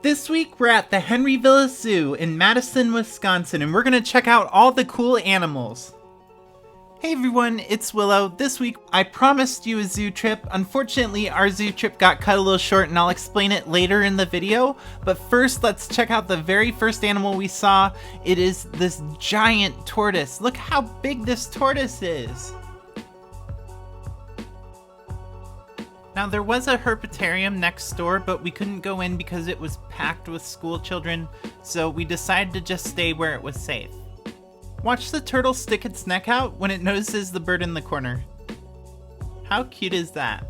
This week we're at the Henry Vilas Zoo in Madison, Wisconsin, and we're gonna check out all the cool animals. Hey everyone, it's Willow. This week I promised you a zoo trip. Unfortunately, our zoo trip got cut a little short and I'll explain it later in the video. But first, let's check out the very first animal we saw. It is this giant tortoise. Look how big this tortoise is. Now there was a herpetarium next door, but we couldn't go in because it was packed with school children, so we decided to just stay where it was safe. Watch the turtle stick its neck out when it notices the bird in the corner. How cute is that?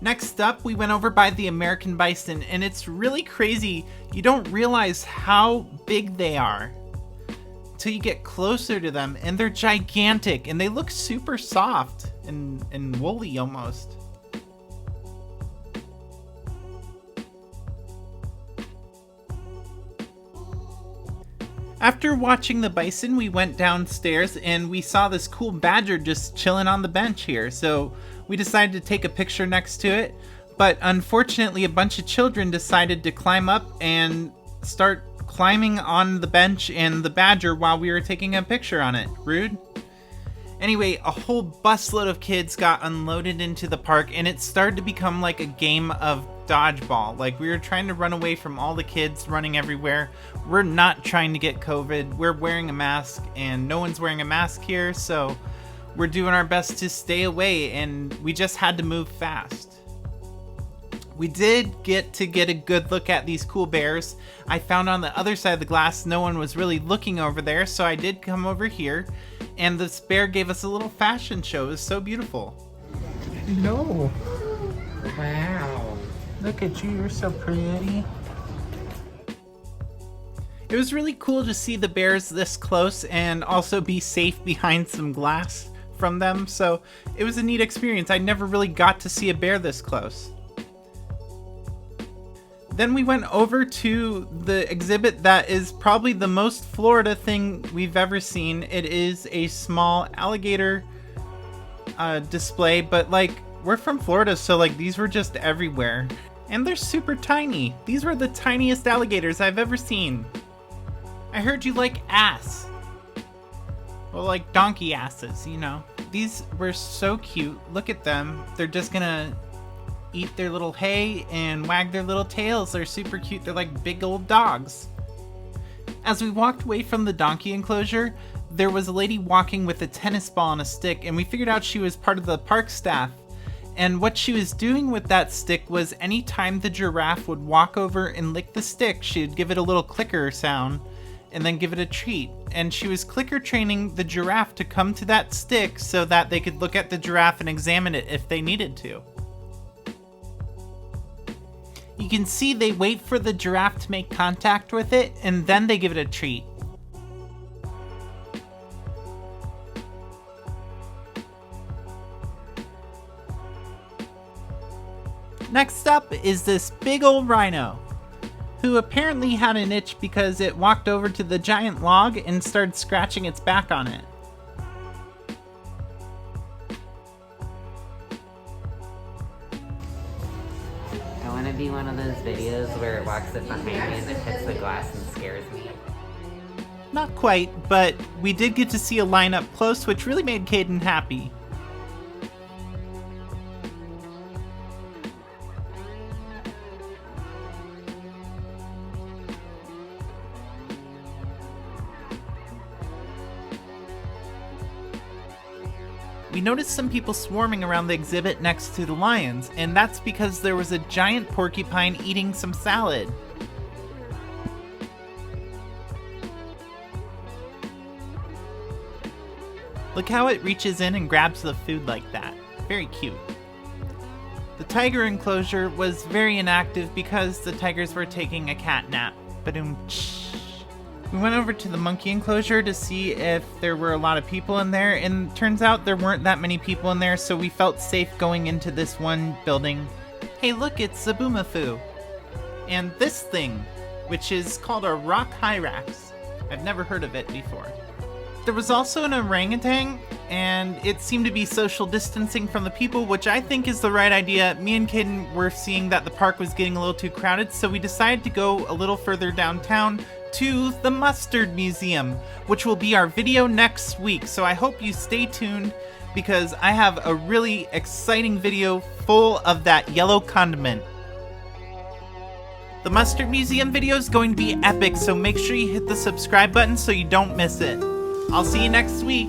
Next up, we went over by the American bison, and it's really crazy. You don't realize how big they are till you get closer to them, and they're gigantic and they look super soft and woolly almost. After watching the bison, we went downstairs and we saw this cool badger just chilling on the bench here, so we decided to take a picture next to it, but unfortunately a bunch of children decided to climb up and start climbing on the bench and the badger while we were taking a picture on it. Rude. Anyway, a whole busload of kids got unloaded into the park and it started to become like a game of dodgeball. Like, we were trying to run away from all the kids running everywhere. We're not trying to get COVID. We're wearing a mask and no one's wearing a mask here, so we're doing our best to stay away, and we just had to move fast. We did get a good look at these cool bears. I found on the other side of the glass no one was really looking over there, so I did come over here, and this bear gave us a little fashion show. It was so beautiful. No. Wow. Look at you, you're so pretty. It was really cool to see the bears this close and also be safe behind some glass from them, so it was a neat experience. I never really got to see a bear this close. Then we went over to the exhibit that is probably the most Florida thing we've ever seen. It is a small alligator display, but like, we're from Florida, so like, these were just everywhere. And they're super tiny. These were the tiniest alligators I've ever seen. I heard you like ass. Well, like donkey asses, you know. These were so cute. Look at them. They're just gonna eat their little hay and wag their little tails. They're super cute. They're like big old dogs. As we walked away from the donkey enclosure, there was a lady walking with a tennis ball on a stick, and we figured out she was part of the park staff. And what she was doing with that stick was anytime the giraffe would walk over and lick the stick, she'd give it a little clicker sound and then give it a treat. And she was clicker training the giraffe to come to that stick so that they could look at the giraffe and examine it if they needed to. You can see they wait for the giraffe to make contact with it, and then they give it a treat. Next up is this big old rhino, who apparently had an itch because it walked over to the giant log and started scratching its back on it. I want to be one of those videos where it walks up behind me and it hits the glass and scares me. Not quite, but we did get to see a line up close, which really made Caden happy. We noticed some people swarming around the exhibit next to the lions, and that's because there was a giant porcupine eating some salad. Look how it reaches in and grabs the food like that. Very cute. The tiger enclosure was very inactive because the tigers were taking a cat nap. Ba-doom-tsh. We went over to the monkey enclosure to see if there were a lot of people in there, and turns out there weren't that many people in there, so we felt safe going into this one building. Hey look, it's a boomafoo. And this thing, which is called a rock hyrax. I've never heard of it before. There was also an orangutan, and it seemed to be social distancing from the people, which I think is the right idea. Me and Caden were seeing that the park was getting a little too crowded, so we decided to go a little further downtown to the Mustard Museum, which will be our video next week. So I hope you stay tuned, because I have a really exciting video full of that yellow condiment. The Mustard Museum video is going to be epic, so make sure you hit the subscribe button so you don't miss it. I'll see you next week.